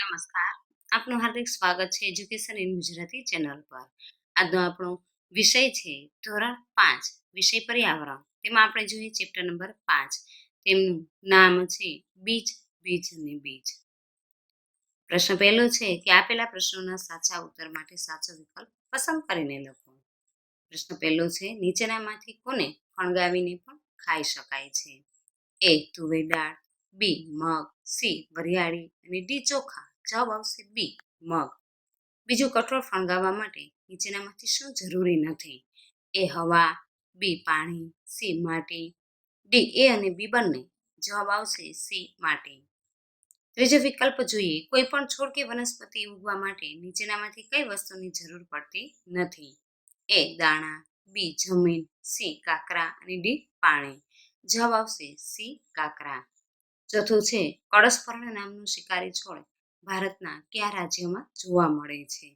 નમસ્કાર, આપનું હાર્દિક સ્વાગત છે એજ્યુકેશન ઇન ગુજરાતી ચેનલ પર। આજનો આપણો વિષય છે ધોરણ 5 વિષય પર્યાવરણ। તેમાં આપણે જોઈએ ચેપ્ટર નંબર 5, તેમનું નામ છે બીજ, બીજ અને બીજ। પ્રશ્ન પહેલો છે કે આપેલા પ્રશ્નોના સાચા ઉત્તર માટે સાચો વિકલ્પ પસંદ કરીને લખો। પ્રશ્ન પહેલો છે નીચેનામાંથી કોને ફણગાવીને પણ ખાઈ શકાય છે? એ તુવેર દાળ, બી મગ, સી વરિયાળી અને ડી ચોખા। જવાબ આવશે બી મગ। બીજું, કઠોળ ફણગાવવા માટે નીચેનામાંથી શું જરૂરી નથી? એ હવા, બી પાણી, સી માટી, ડી એ અને બી બંને। જવાબ આવશે સી માટી। ત્રીજો વિકલ્પ જોઈએ, કોઈ પણ છોડ કે વનસ્પતિ ઉગવા માટે નીચેનામાંથી કઈ વસ્તુની જરૂર પડતી નથી? એ દાણા, બી જમીન, સી કાકરા અને ડી પાણી। જવાબ આવશે સી કાકરા। ચોથું છે કળશપર્ણ નામનું શિકારી છોડ ભારતના કયા રાજ્યમાં જોવા મળે છે?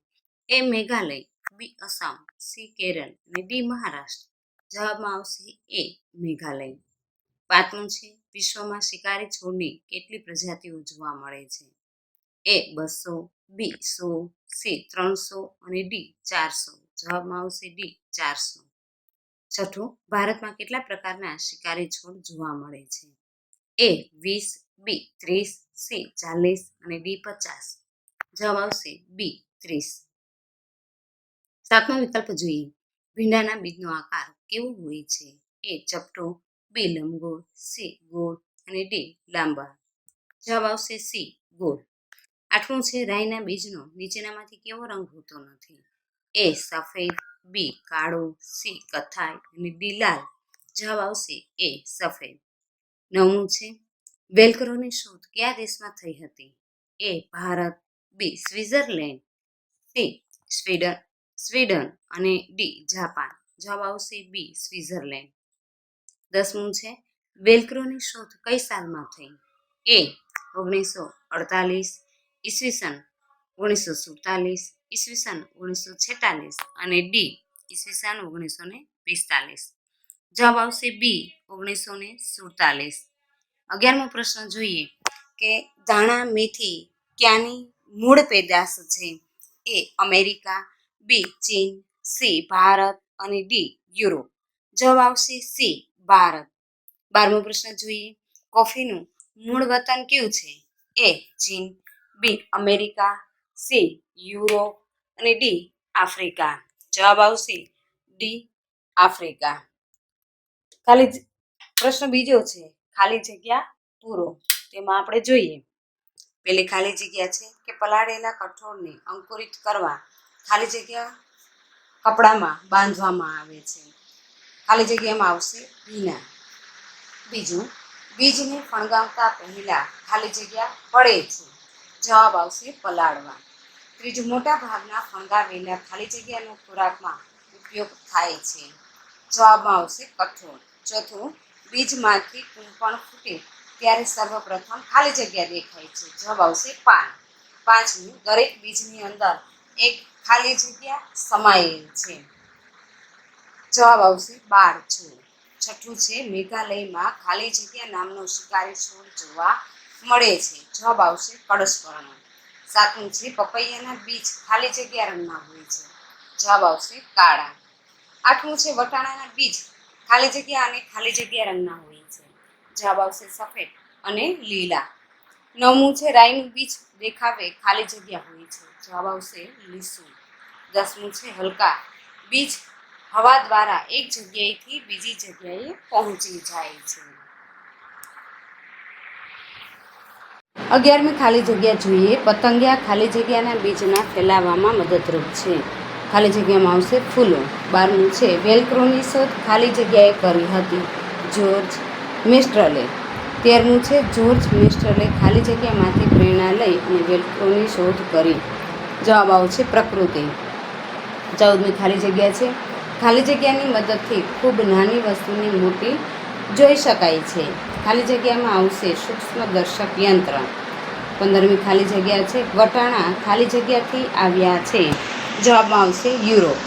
એ મેઘાલય, બી અસમ, સી કેરળ અને ડી મહારાષ્ટ્ર। જવાબમાં આવશે એ મેઘાલય। પાંચમું છે વિશ્વમાં શિકારી છોડની કેટલી પ્રજાતિઓ જોવા મળે છે? એ 200, બી 100, સી 300 અને ડી 400। જવાબમાં આવશે ડી 400। છઠ્ઠું, ભારતમાં કેટલા પ્રકારના શિકારી છોડ જોવા મળે છે? એ 20, બી 30, સી 40 અને ડી 50। જવાબ આવશે બી 30। સાતમો વિકલ્પ જોઈએ, ભીંડાના બીજનો આકાર કેવો હોય છે? એ ચપટો, બી લંબગોળ, સી ગોળ અને ડી લાંબા। જવાબ આવશે સી ગોળ। આઠમું છે રાઈના બીજનો નીચેનામાંથી કેવો રંગ હોતો નથી? એ સફેદ, બી કાળો, સી કથ્થાઈ અને ડી લાલ। જવાબ આવશે એ સફેદ। નવમું છે વેલ્ક્રોની શોધ કયા દેશમાં થઈ હતી? એ ભારત, બી સ્વિટ્ઝરલેન્ડ, સી સ્વીડન અને ડી જાપાન। જવાબ આવશે બી સ્વિટ્ઝરલેન્ડ। દસમું છે વેલ્ક્રોની શોધ કઈ સાલમાં થઈ? એ 1948, ઈસવીસન 1947, ઈસવીસન 1946 અને ડી ઈસવીસન 1945। જવાબ આવશે બી 1947। 11મો પ્રશ્ન જોઈએ કે ધાણા મેથી ક્યાંની મૂળ પેદાશ છે? એ અમેરિકા, બી ચીન, સી ભારત અને ડી યુરોપ। જવાબ આવશે સી ભારત। 12મો પ્રશ્ન જોઈએ, કોફીનું મૂળ વતન કયું છે? એ ચીન, બી અમેરિકા, સી યુરોપ અને ડી આફ્રિકા। જવાબ આવશે ડી આફ્રિકા। પ્રશ્ન બીજો છે ખાલી જગ્યા પૂરો। તેમાં આપણે જોઈએ પેલી ખાલી જગ્યા છે કે પલાળેલા કઠોળને અંકુરિત કરવા ખાલી જગ્યા કપડામાં બાંધવામાં આવે છે। ખાલી જગ્યામાં આવશે ભીના। બીજું, બીજને ફણગાવતા પહેલા ખાલી જગ્યા પડે છે। જવાબ આવશે પલાળવા। ત્રીજું, મોટા ભાગના ફણગાવેલા ખાલી જગ્યાનો ખોરાકમાં ઉપયોગ થાય છે। જવાબમાં આવશે કઠોળ। ચોથું, બીજમાંથી કૂંપણ ફૂટે ત્યારે સર્વપ્રથમ ખાલી જગ્યા દેખાય છે। જવાબ આવશે પાન। પાંચમું, દરેક બીજની અંદર એક ખાલી જગ્યા સમાયેલ છે। જવાબ આવશે બાળ છોડ। છઠ્ઠું છે મેઘાલયમાં ખાલી જગ્યા નામનો શિકારી છોડ જોવા મળે છે। જવાબ આવશે કળશપર્ણ। સાતમું છે પપૈયાના બીજ ખાલી જગ્યા રંગના હોય છે। જવાબ આવશે કાળા। આઠમું છે વટાણાના બીજ ખાલી જગ્યા અને ખાલી જગ્યા રંગના હોય છે। જવાબ આવશે સફેદ અને લીલા। નવમું છે રાઈનું બીજ દેખાવે ખાલી જગ્યા હોય છે। જવાબ આવશે લીસું। 10મું છે હલકા બીજ હવા દ્વારા એક જગ્યાએથી બીજી જગ્યાએ પહોંચી જાય છે। 11મી ખાલી જગ્યા જોઈએ, પતંગિયા ખાલી જગ્યાના બીજના ફેલાવવામાં મદદરૂપ છે। ખાલી જગ્યામાં આવશે ફૂલો। 12મું છે વેલ્ક્રોની શોધ ખાલી જગ્યાએ કરી હતી? જ્યોર્જ મેસ્ટ્રલે। 13મું છે જ્યોર્જ મેસ્ટ્રલે ખાલી જગ્યામાંથી પ્રેરણા લઈ અને વેલ્ક્રોની શોધ કરી। જવાબ આવશે પ્રકૃતિ। 14મી ખાલી જગ્યા છે ખાલી જગ્યાની મદદથી ખૂબ નાની વસ્તુની મોટી જોઈ શકાય છે। ખાલી જગ્યામાં આવશે સૂક્ષ્મદર્શક યંત્ર। 15મી ખાલી જગ્યા છે વટાણા ખાલી જગ્યાથી આવ્યા છે। જવાબમાં આવશે યુરોપ।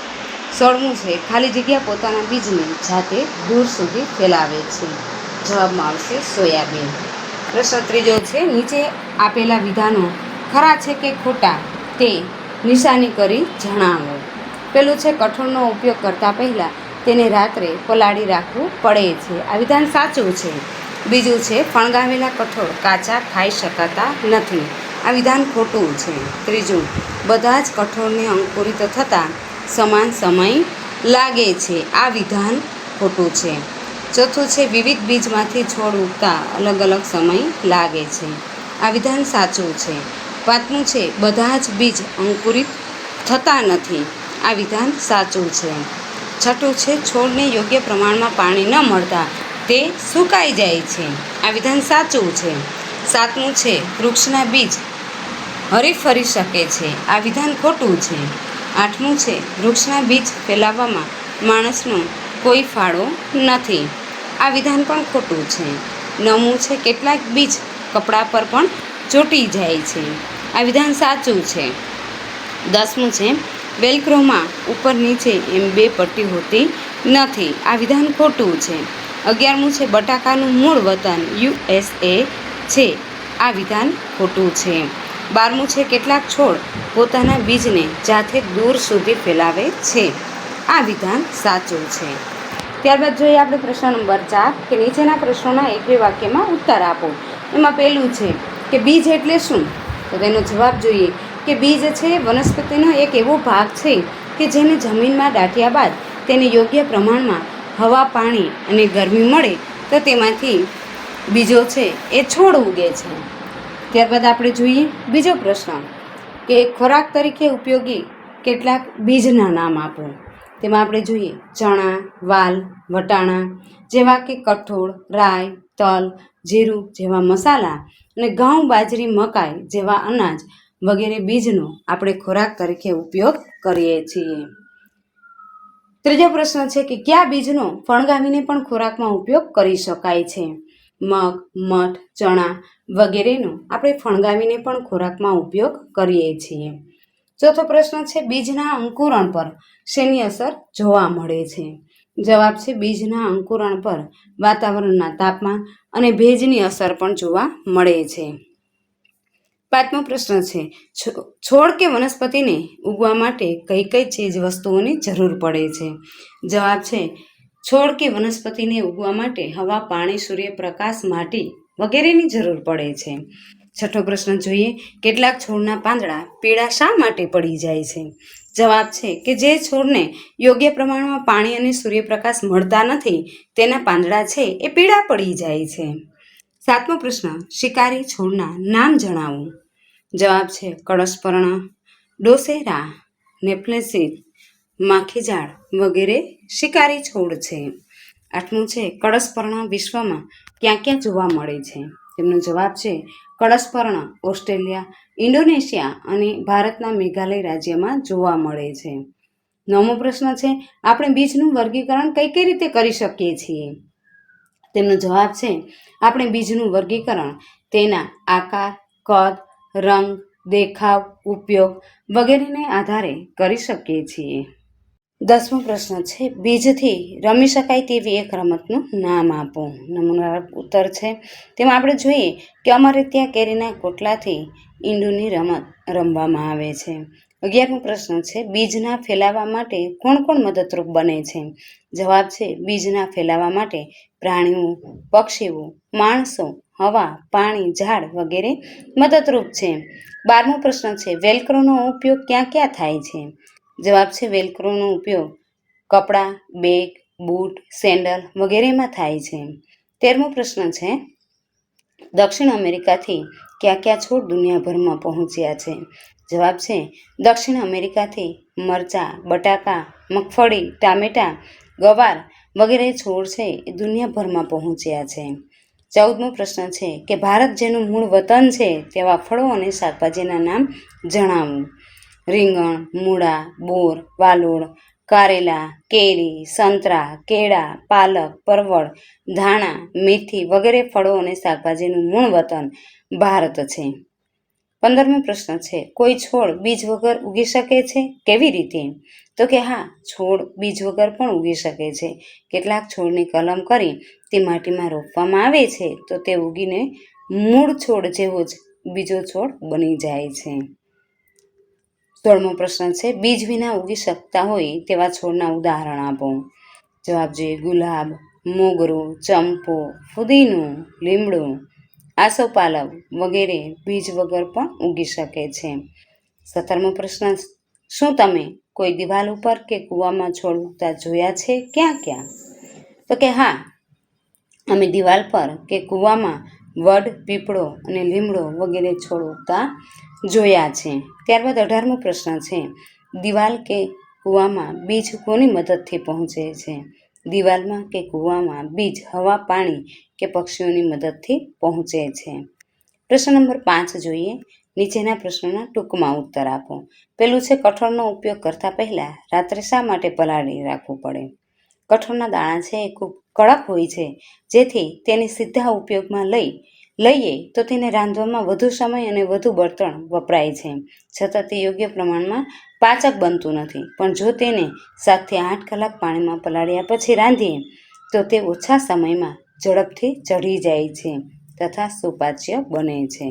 16મું છે ખાલી જગ્યા પોતાના બીજને જાતે દૂર સુધી ફેલાવે છે। જવાબમાં આવશે સોયાબીન। પ્રશ્ન ત્રીજો છે નીચે આપેલા વિધાનો ખરા છે કે ખોટા તે નિશાની કરી જણાવો. પેલું છે કઠોળનો ઉપયોગ કરતાં પહેલાં તેને રાત્રે પલાળી રાખવું પડે છે. આ વિધાન સાચું છે. બીજું છે ફણગાવેલા કઠોળ કાચા ખાઈ શકાતા નથી. આ વિધાન ખોટું છે. ત્રીજું બધા જ કઠોળને અંકુરિત થતાં સમાન સમય લાગે છે. આ વિધાન ખોટું છે. ચોથું છે વિવિધ બીજમાંથી છોડ ઉગતા અલગ અલગ સમય લાગે છે. આ વિધાન સાચું છે. પાંચમું છે બધા જ બીજ અંકુરિત થતા નથી. આ વિધાન સાચું છે. છઠ્ઠું છે છોડને યોગ્ય પ્રમાણમાં પાણી ન મળતા તે સુકાઈ જાય છે. આ વિધાન સાચું છે. સાતમું છે વૃક્ષના બીજ હરીફરી શકે છે. આ વિધાન ખોટું છે. આઠમું છે વૃક્ષના બીજ ફેલાવવામાં માણસનો કોઈ ફાળો નથી. આ વિધાન પણ ખોટું છે. નવમું છે કેટલાક બીજ કપડા પર પણ ચોંટી જાય છે. આ વિધાન સાચું છે. દસમું છે વેલ્ક્રોમાં ઉપર નીચે એમ બે પટ્ટી હોતી નથી. આ વિધાન ખોટું છે. 11મું છે બટાકાનું મૂળ વતન USA છે. આ વિધાન ખોટું છે. 12મું છે કેટલાક છોડ પોતાના બીજને જાતે દૂર સુધી ફેલાવે છે. આ વિધાન સાચું છે. ત્યારબાદ જોઈએ આપણે પ્રશ્ન નંબર 4 કે નીચેના પ્રશ્નોના એક બે વાક્યમાં ઉત્તર આપો. એમાં પહેલું છે કે બીજ એટલે શું? તો તેનો જવાબ જોઈએ કે બીજ છે વનસ્પતિનો એક એવો ભાગ છે કે જેને જમીનમાં દાટ્યા બાદ તેને યોગ્ય પ્રમાણમાં હવા, પાણી અને ગરમી મળે તો તેમાંથી બીજો છે એ છોડ ઉગે છે. ત્યારબાદ આપણે જોઈએ બીજો પ્રશ્ન કે ખોરાક તરીકે ઉપયોગી કેટલાક બીજના નામ આપો. તેમાં આપણે જોઈએ ચણા, વાલ, વટાણા જેવા કે કઠોળ, રાઈ, તલ, જીરું જેવા મસાલા અને ઘઉં, બાજરી, મકાઈ જેવા અનાજ વગેરે બીજનો આપણે ખોરાક તરીકે ઉપયોગ કરીએ છીએ. ત્રીજો પ્રશ્ન છે કે કયા બીજનો ફણગાવીને પણ ખોરાકમાં ઉપયોગ કરી શકાય છે? મગ, મઠ, ચણા વગેરેનો આપણે ફણગાવીને પણ ખોરાકમાં ઉપયોગ કરીએ છીએ. ચોથો પ્રશ્ન છે બીજના અંકુરણ પર શેની અસર જોવા મળે છે? જવાબ છે બીજના અંકુરણ પર વાતાવરણના તાપમાન અને ભેજની અસર પણ જોવા મળે છે. પાંચમો પ્રશ્ન છે છોડ કે વનસ્પતિને ઉગવા માટે કઈ કઈ ચીજ વસ્તુઓની જરૂર પડે છે? જવાબ છે છોડ કે વનસ્પતિને ઉગવા માટે હવા, પાણી, સૂર્યપ્રકાશ, માટી વગેરેની જરૂર પડે છે. છઠ્ઠો પ્રશ્ન જોઈએ કેટલાક છોડના પાંદડા પીળા શા માટે પડી જાય છે? જવાબ છે કે જે છોડને યોગ્ય પ્રમાણમાં પાણી અને સૂર્યપ્રકાશ મળતા નથી તેના પાંદડા છે એ પીળા પડી જાય છે. સાતમો પ્રશ્ન શિકારી છોડના નામ જણાવો. જવાબ છે કળશપર્ણ, ડોસેરા, નેપ્લેસિસ, માખીઝાડ વગેરે શિકારી છોડ છે. આઠમું છે કળશપર્ણ વિશ્વમાં ક્યાં ક્યાં જોવા મળે છે? તેમનો જવાબ છે કળશપર્ણ ઓસ્ટ્રેલિયા, ઇન્ડોનેશિયા અને ભારતના મેઘાલય રાજ્યમાં જોવા મળે છે. નવમો પ્રશ્ન છે આપણે બીજનું વર્ગીકરણ કઈ કઈ રીતે કરી શકીએ છીએ? તેમનો જવાબ છે આપણે બીજનું વર્ગીકરણ તેના આકાર, કદ, રંગ, દેખાવ, ઉપયોગ વગેરેને આધારે કરી શકીએ છીએ. 10મો પ્રશ્ન છે બીજથી રમી શકાય તેવી એક રમતનું નામ આપો. નમૂના ઉત્તર છે તેમાં આપણે જોઈએ કે અમારે ત્યાં કેરીના કોટલાથી ઈંડુની રમત રમવામાં આવે છે. 11મો પ્રશ્ન છે બીજના ફેલાવા માટે કોણ કોણ મદદરૂપ બને છે? જવાબ છે બીજના ફેલાવા માટે પ્રાણીઓ, પક્ષીઓ, માણસો, હવા, પાણી, ઝાડ વગેરે મદદરૂપ છે. 12મો પ્રશ્ન છે વેલ્ક્રોનો ઉપયોગ ક્યાં ક્યાં થાય છે? જવાબ છે વેલ્ક્રોનો ઉપયોગ કપડાં, બેગ, બૂટ, સેન્ડલ વગેરેમાં થાય છે. 13મો પ્રશ્ન છે દક્ષિણ અમેરિકાથી કયા કયા છોડ દુનિયાભરમાં પહોંચ્યા છે? જવાબ છે દક્ષિણ અમેરિકાથી મરચાં, બટાકા, મગફળી, ટામેટાં, ગવાર વગેરે છોડ છે એ દુનિયાભરમાં પહોંચ્યા છે. 14મો પ્રશ્ન છે કે ભારત જેનું મૂળ વતન છે તેવા ફળો અને શાકભાજીના નામ જણાવો. રીંગણ, મૂળા, બોર, વાલોળ, કારેલા, કેરી, સંતરા, કેળા, પાલક, પરવળ, ધાણા, મેથી વગેરે ફળો અને શાકભાજીનું મૂળ વતન ભારત છે. 15મો પ્રશ્ન છે કોઈ છોડ બીજ વગર ઉગી શકે છે? કેવી રીતે? તો કે હા, છોડ બીજ વગર પણ ઉગી શકે છે. કેટલાક છોડની કલમ કરી તે માટીમાં રોપવામાં આવે છે તો તે ઉગીને મૂળ છોડ જેવો જ બીજો છોડ બની જાય છે. 16મો પ્રશ્ન છે, બીજ વિના ઉગી શકતા હોય તેવા છોડના ઉદાહરણ આપો. જવાબ જોઈએ, ગુલાબ, મોગરો, ચંપો, ફુદીનો, લીમડો, આસોપાલવ વગેરે બીજ વગર પણ ઉગી શકે છે. 17મો પ્રશ્ન, શું તમે કોઈ દિવાલ ઉપર કે કૂવામાં છોડ ઉગતા જોયા છે? ક્યાં ક્યાં? તો કે હા, અમે દિવાલ પર કે કૂવામાં વડ, પીપળો અને લીમડો વગેરે છોડ ઉગતા જોયા છે. ત્યારબાદ 18મો પ્રશ્ન છે, દિવાલ કે કૂવામાં બીજ કોની મદદથી પહોંચે છે? દિવાલમાં કે કૂવામાં બીજ હવા, પાણી કે પક્ષીઓની મદદથી પહોંચે છે. પ્રશ્ન નંબર 5 જોઈએ. નીચેના પ્રશ્નોના ટૂંકમાં ઉત્તર આપો. પેલું છે, કઠોળનો ઉપયોગ કરતા પહેલા રાત્રે શા માટે પલાળી રાખવું પડે? કઠોળના દાણા છે એ ખૂબ કડક હોય છે, જેથી તેને સીધા ઉપયોગમાં લઈએ તો તેને રાંધવામાં વધુ સમય અને વધુ બળતણ વપરાય છે, છતાં તે યોગ્ય પ્રમાણમાં પાચક બનતું નથી. પણ જો તેને 7 થી 8 કલાક પાણીમાં પલાળ્યા પછી રાંધીએ તો તે ઓછા સમયમાં ઝડપથી ચઢી જાય છે તથા સુપાચ્ય બને છે.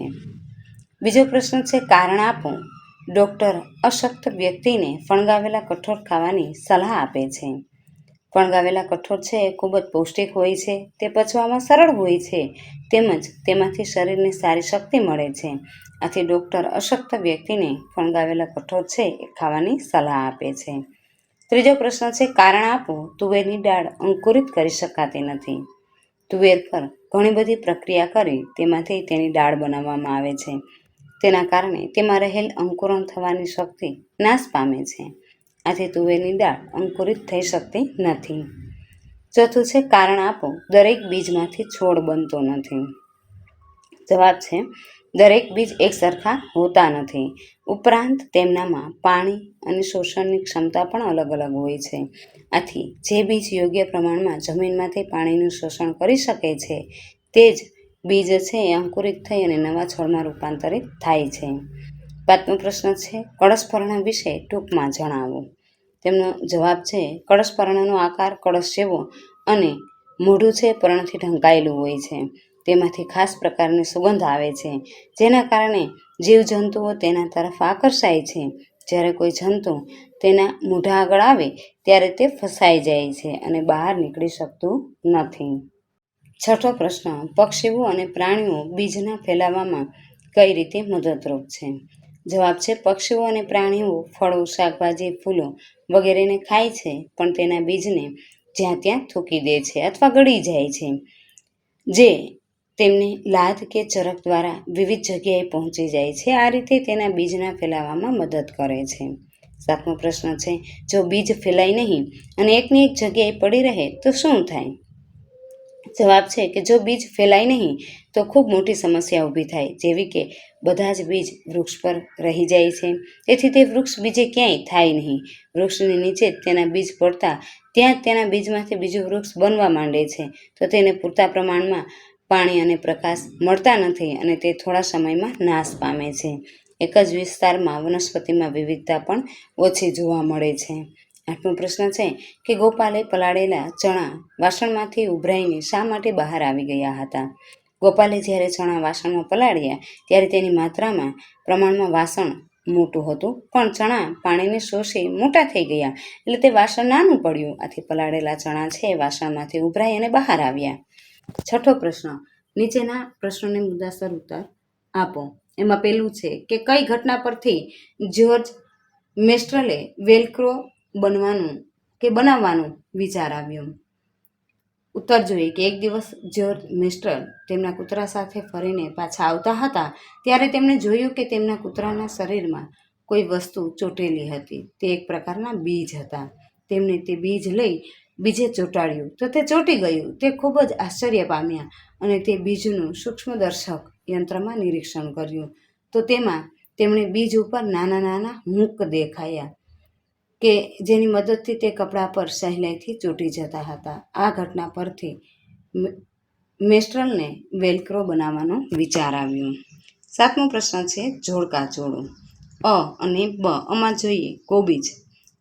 બીજો પ્રશ્ન છે, કારણ આપો. ડૉક્ટર અશક્ત વ્યક્તિને ફણગાવેલા કઠોળ ખાવાની સલાહ આપે છે. ફણગાવેલા કઠોળ છે એ ખૂબ જ પૌષ્ટિક હોય છે, તે પચવામાં સરળ હોય છે, તેમજ તેમાંથી શરીરને સારી શક્તિ મળે છે. આથી ડૉક્ટર અશક્ત વ્યક્તિને ફણગાવેલા કઠોળ છે એ ખાવાની સલાહ આપે છે. ત્રીજો પ્રશ્ન છે, કારણ આપો. તુવેરની દાળ અંકુરિત કરી શકાતી નથી. તુવેર પર ઘણી બધી પ્રક્રિયા કરી તેમાંથી તેની દાળ બનાવવામાં આવે છે. તેના કારણે તેમાં રહેલ અંકુરણ થવાની શક્તિ નાશ પામે છે. આથી તુવેરની દાળ અંકુરિત થઈ શકતી નથી. ચોથું છે, કારણ આપો. દરેક બીજમાંથી છોડ બનતો નથી. જવાબ છે, દરેક બીજ એક સરખા હોતા નથી. ઉપરાંત તેમનામાં પાણી અને શોષણની ક્ષમતા પણ અલગ અલગ હોય છે. આથી જે બીજ યોગ્ય પ્રમાણમાં જમીનમાંથી પાણીનું શોષણ કરી શકે છે તે જ બીજ છે એ અંકુરિત થઈ અને નવા છોડમાં રૂપાંતરિત થાય છે. 5મો પ્રશ્ન છે, કળશપર્ણ વિશે ટૂંકમાં જણાવો. તેમનો જવાબ છે, કળશપર્ણનો આકાર કળશ જેવો અને મોઢું છે પર્ણથી ઢંકાયેલું હોય છે. તેમાંથી ખાસ પ્રકારની સુગંધ આવે છે, જેના કારણે જીવજંતુઓ તેના તરફ આકર્ષાય છે. જ્યારે કોઈ જંતુ તેના મોઢા આગળ આવે ત્યારે તે ફસાઈ જાય છે અને બહાર નીકળી શકતું નથી. 6થો પ્રશ્ન, પક્ષીઓ અને પ્રાણીઓ બીજના ફેલાવામાં કઈ રીતે મદદરૂપ છે? જવાબ છે, પક્ષીઓ અને પ્રાણીઓ ફળો, શાકભાજી, ફૂલો વગેરેને ખાય છે, પણ તેના બીજને જ્યાં ત્યાં થૂંકી દે છે અથવા ગળી જાય છે, જે તેમને લાદ કે ચરક દ્વારા વિવિધ જગ્યાએ પહોંચી જાય છે. આ રીતે તેના બીજના ફેલાવામાં મદદ કરે છે. 7મો પ્રશ્ન છે, જો બીજ ફેલાય નહીં અને એકની એક જગ્યાએ પડી રહે તો શું થાય? જવાબ છે કે જો બીજ ફેલાય નહીં તો ખૂબ મોટી સમસ્યા ઊભી થાય, જેવી કે બધા જ બીજ વૃક્ષ પર રહી જાય છે. તેથી તે વૃક્ષ બીજે ક્યાંય થાય નહીં. વૃક્ષની નીચે જ તેના બીજ પડતા ત્યાં જ તેના બીજમાંથી બીજું વૃક્ષ બનવા માંડે છે, તો તેને પૂરતા પ્રમાણમાં પાણી અને પ્રકાશ મળતા નથી અને તે થોડા સમયમાં નાશ પામે છે. એક જ વિસ્તારમાં વનસ્પતિમાં વિવિધતા પણ ઓછી જોવા મળે છે. 8મો પ્રશ્ન છે કે ગોપાલે પલાળેલા ચણા વાસણમાંથી ઉભરાઈને શા માટે બહાર આવી ગયા હતા? ગોપાલે જ્યારે ચણા વાસણમાં પલાળ્યા ત્યારે તેની પ્રમાણમાં વાસણ મોટું હતું, પણ ચણા પાણીને શોષી મોટા થઈ ગયા એટલે તે વાસણ નાનું પડ્યું. આથી પલાળેલા ચણા છે એ વાસણમાંથી ઉભરાઈ અને બહાર આવ્યા. 6થો પ્રશ્ન, નીચેના પ્રશ્નોને મુદ્દાસર ઉત્તર આપો. એમાં પેલું છે કે કઈ ઘટના પરથી જ્યોર્જ મેસ્ટ્રલે વેલ્ક્રો બનાવવાનો વિચાર આવ્યો? ઉત્તર જોઈએ કે એક દિવસ જ્યોર્જ મેસ્ટ્રલ તેમના કૂતરા સાથે ફરીને પાછા આવતા હતા ત્યારે તેમણે જોયું કે તેમના કૂતરાના શરીરમાં કોઈ વસ્તુ ચોંટેલી હતી. તે એક પ્રકારના બીજ હતા. તેમણે તે બીજ લઈ બીજે ચોંટાડ્યું તો તે ચોંટી ગયું. તે ખૂબ જ આશ્ચર્ય પામ્યા અને તે બીજનું સૂક્ષ્મદર્શક યંત્રમાં નિરીક્ષણ કર્યું તો તેમાં તેમણે બીજ ઉપર નાના નાના હૂંક દેખાયા કે જેની મદદથી તે કપડા પર સહેલાઈથી ચોંટી જતા હતા. આ ઘટના પરથી મેસ્ટ્રલને વેલ્ક્રો બનાવવાનો વિચાર આવ્યો. 7મો પ્રશ્ન છે જોડકા જોડો. અ અને બ આમાં જોઈએ કોબીજ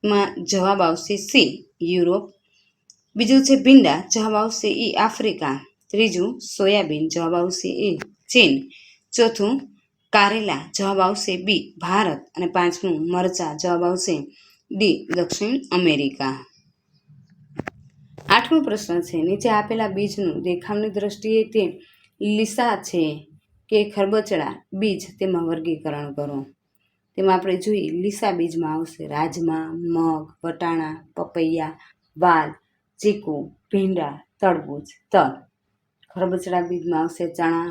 માં જવાબ આવશે સી યુરોપ. બીજું છે ભીંડા, જવાબ આવશે ઈ આફ્રિકા. ત્રીજું સોયાબીન, જવાબ આવશે એ ચીન. ચોથું કારેલા જવાબ આવશે બી ભારત, અને પાંચમું મરચાં જવાબ આવશે ડી દક્ષિણ અમેરિકા. આઠમો પ્રશ્ન છે, નીચે આપેલા બીજનું દેખાવની દ્રષ્ટિએ તે લીસા છે કે ખરબચડા બીજ તેમાં વર્ગીકરણ કરો. તેમાં આપણે જોઈએ લીસા બીજમાં આવશે રાજમા, મગ, વટાણા, પપૈયા, વાલ, ચીકુ, ભીંડા, તરબૂચ, તલ. ખરબચડા બીજમાં આવશે ચણા,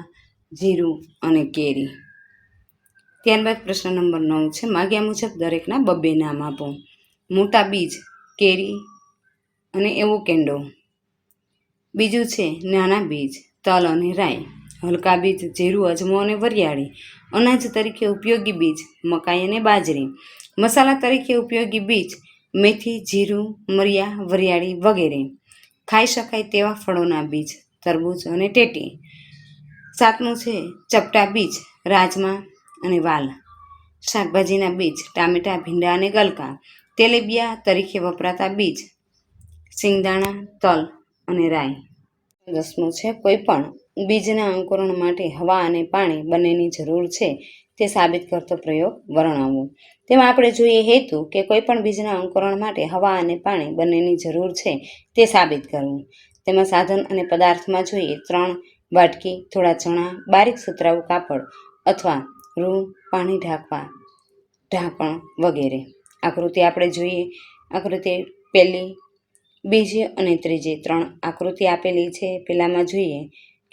જીરું અને કેરી. ત્યારબાદ પ્રશ્ન નંબર 9 છે, માગ્યા મુજબ દરેકના બબ્બે નામ આપો. મોટા બીજ કેરી અને એવોકેન્ડો. બીજું છે નાના બીજ તલ અને રાઈ. હલકા બીજ જીરું, અજમો અને વરિયાળી. અનાજ તરીકે ઉપયોગી બીજ મકાઈ અને બાજરી. મસાલા તરીકે ઉપયોગી બીજ મેથી, જીરું, મરિયા, વરિયાળી વગેરે. ખાઈ શકાય તેવા ફળોના બીજ તરબૂચ અને ટેટી. સાતમું છે ચપટા બીજ રાજમા અને વાલ. શાકભાજીના બીજ ટામેટા, ભીંડા અને ગલકા. તેલીબિયા તરીકે વપરાતા બીજ સિંગદાણા, તલ અને રાઈ. 10મું છે કોઈ પણ બીજના અંકુરણ માટે હવા અને પાણી બંનેની જરૂર છે તે સાબિત કરતો પ્રયોગ વર્ણવો. તેમાં આપણે જોઈએ હેતુ કે કોઈ પણ બીજના અંકુરણ માટે હવા અને પાણી બંનેની જરૂર છે તે સાબિત કરવું. તેમાં સાધન અને પદાર્થમાં જોઈએ 3 વાટકી, થોડા ચણા, બારીક સુતરાઉ કાપડ અથવા રૂ, પાણી ઢાંકવા ઢાંકણ વગેરે. આકૃતિ આપણે જોઈએ. આકૃતિ પહેલી, બીજી અને ત્રીજી 3 આકૃતિ આપેલી છે. પહેલામાં જોઈએ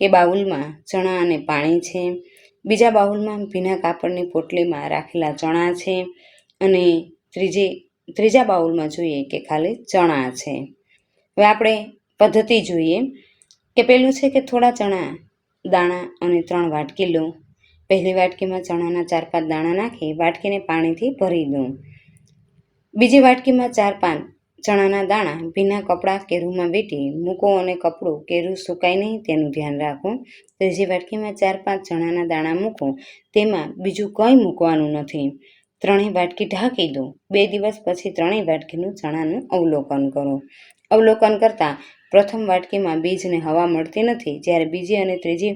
કે બાઉલમાં ચણા અને પાણી છે. બીજા બાઉલમાં ભીના કાપડની પોટલીમાં રાખેલા ચણા છે અને ત્રીજા બાઉલમાં જોઈએ કે ખાલી ચણા છે. હવે આપણે પદ્ધતિ જોઈએ કે પહેલું છે કે થોડા ચણા દાણા અને 3 વાટકી લો. પહેલી વાટકીમાં ચણાના 4-5 દાણા નાખી વાટકીને પાણીથી ભરી દો. બીજી વાટકીમાં 4-5 ચણાના દાણા ભીના કપડાં કે રૂમાં વીંટી મૂકો અને કપડું કે રૂ સુકાય નહીં તેનું ધ્યાન રાખો. ત્રીજી વાટકીમાં 4-5 ચણાના દાણા મૂકો. તેમાં બીજું કંઈ મૂકવાનું નથી. 3 વાટકી ઢાંકી દો. 2 દિવસ પછી 3 વાટકીનું ચણાનું અવલોકન કરો. અવલોકન કરતાં પ્રથમ વાટકીમાં બીજને હવા મળતી નથી, જ્યારે બીજી અને ત્રીજી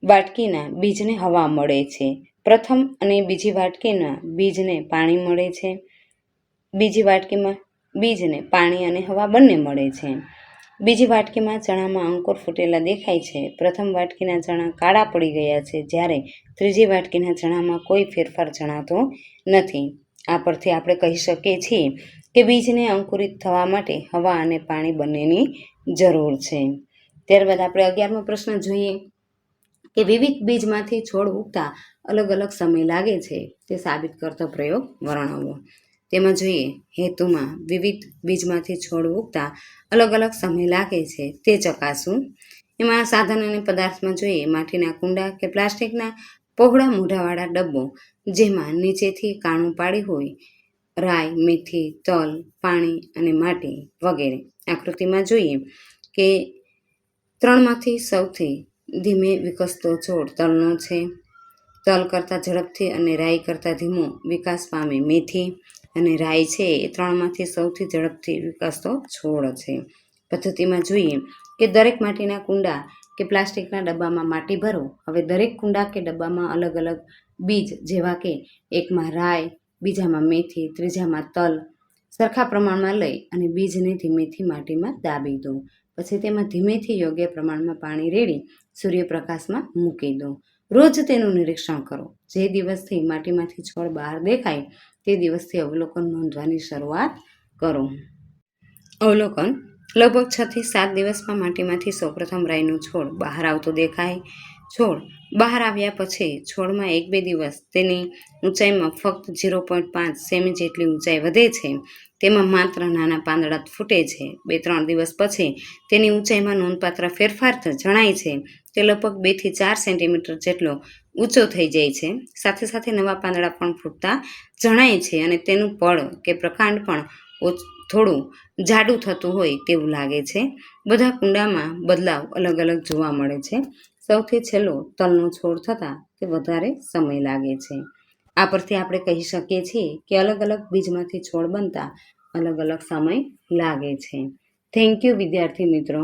વાટકીના બીજને હવા મળે છે. પ્રથમ અને બીજી વાટકીના બીજને પાણી મળે છે. બીજી વાટકીમાં બીજને પાણી અને હવા બંને મળે છે. બીજી વાટકીમાં ચણામાં અંકુર ફૂટેલા દેખાય છે. પ્રથમ વાટકીના ચણા કાળા પડી ગયા છે, જ્યારે ત્રીજી વાટકીના ચણામાં કોઈ ફેરફાર જણાતો નથી. આ પરથી આપણે કહી શકીએ છીએ કે બીજને અંકુરિત થવા માટે હવા અને પાણી બંનેની જરૂર છે. ત્યારબાદ આપણે 11મો પ્રશ્ન જોઈએ કે વિવિધ બીજમાંથી છોડ ઉગતા અલગ અલગ સમય લાગે છે તે સાબિત કરતો પ્રયોગ વર્ણવો. તેમાં જોઈએ હેતુમાં વિવિધ બીજમાંથી છોડ ઉગતા અલગ અલગ સમય લાગે છે તે ચકાસવું. એમાં સાધન અને પદાર્થમાં જોઈએ માટીના કુંડા કે પ્લાસ્ટિકના પહોળા મોઢાવાળા ડબ્બો જેમાં નીચેથી કાણું પાડી હોય રાઈ, મેથી, તલ, પાણી અને માટી વગેરે. આકૃતિમાં જોઈએ કે 3માંથી સૌથી ધીમે વિકસતો છોડ તલનો છે. તલ કરતાં ઝડપથી અને રાઈ કરતાં ધીમો વિકાસ પામે મેથી, અને રાઈ છે એ 3માંથી સૌથી ઝડપથી વિકાસતો છોડ છે. પદ્ધતિમાં જોઈએ કે દરેક માટીના કુંડા કે પ્લાસ્ટિકના ડબ્બામાં માટી ભરો. હવે દરેક કુંડા કે ડબ્બામાં અલગ અલગ બીજ જેવા કે એકમાં રાઈ, બીજામાં મેથી, ત્રીજામાં તલ સરખા પ્રમાણમાં લઈ અને બીજને ધીમેથી માટીમાં દાબી દો. પછી તેમાં ધીમેથી યોગ્ય પ્રમાણમાં પાણી રેડી સૂર્યપ્રકાશમાં મૂકી દો. રોજ તેનું નિરીક્ષણ કરો. જે દિવસથી માટીમાંથી છોડ બહાર દેખાય તે દિવસથી અવલોકન નોંધવાની શરૂઆત કરો. અવલોકન: લગભગ 6 થી 7 દિવસમાં માટીમાંથી સૌપ્રથમ રાઈનો છોડ બહાર આવતો દેખાય. છોડ બહાર આવ્યા પછી છોડમાં 1-2 દિવસ તેની ઊંચાઈમાં ફક્ત 0.5 સેમી જેટલી ઊંચાઈ વધે છે. તેમાં માત્ર નાના પાંદડા ફૂટે છે. 2-3 દિવસ પછી તેની ઊંચાઈમાં નોંધપાત્ર ફેરફાર જણાય છે. તે લગભગ 2 થી 4 સેન્ટીમીટર જેટલો ઊંચો થઈ જાય છે. સાથે સાથે નવા પાંદડા પણ ફૂટતા જણાય છે અને તેનું પડ કે પ્રકાંડ પણ થોડું જાડું થતું હોય તેવું લાગે છે. બધા કુંડામાં બદલાવ અલગ અલગ જોવા મળે છે. સૌથી છેલ્લો તલનો છોડ થતાં તે વધારે સમય લાગે છે. આ પરથી આપણે કહી શકીએ છીએ કે અલગ અલગ બીજમાંથી છોડ બનતા અલગ અલગ સમય લાગે છે. થેન્ક યુ વિદ્યાર્થી મિત્રો.